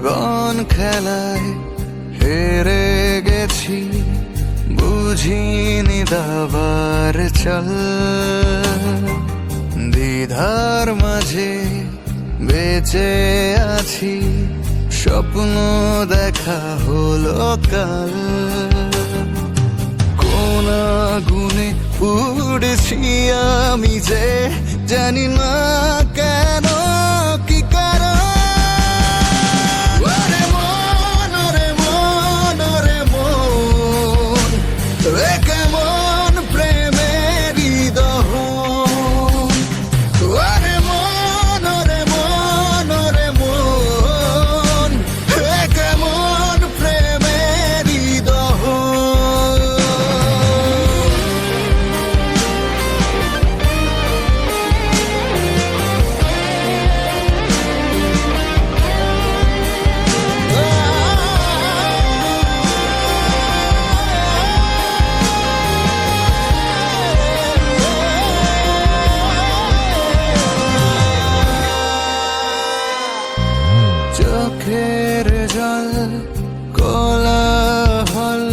জীবন খেলায় হেরে গেছি, বুঝিনি দাবার চল। দ্বিধার মাঝে বেঁচে আছি, স্বপ্ন দেখা হলো কাল। কোন আগুনে পুড়েছি আমি যে জানি না কেন, কি কারণ। ওরে মন, ওরে মন, ওরে মন, এ কেমন প্রেমের দহন। ওরে মন, ওরে মন, ওরে মন, এ কেমন প্রেমের দহন। চোখের জল কোলাহল,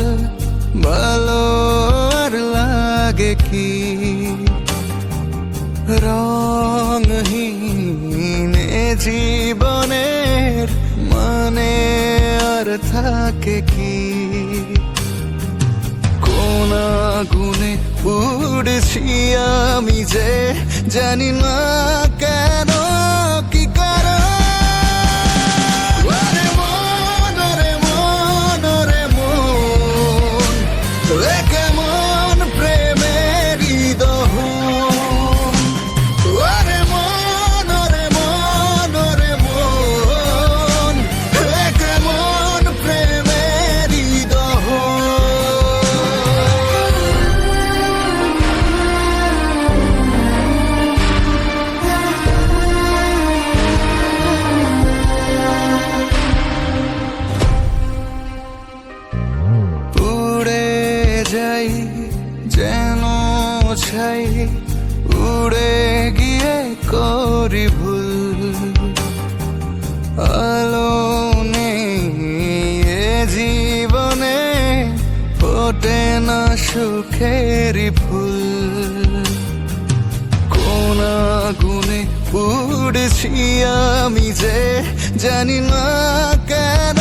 ভালো আর লাগে কি। রংহীন জীবনের মানে আর থাকে কি। কোন আগুনে পুড়েছি আমি যে জানি না কেন, কি কারণ। ওরে মন, ওরে মন, ওরে মন, এ কেমন প্রেমের দহন। ওরে মন, ওরে মন, ওরে মন, এ কেমন প্রেমের দহন। উড়ে যাই যেন ছাই, উড়ে গিয়ে করি ভুল। আলো নেই এ জীবনে, ফোটে না সুখেরই ফুল। কোন আগুনে পুড়েছি আমি যে জানি না কেন,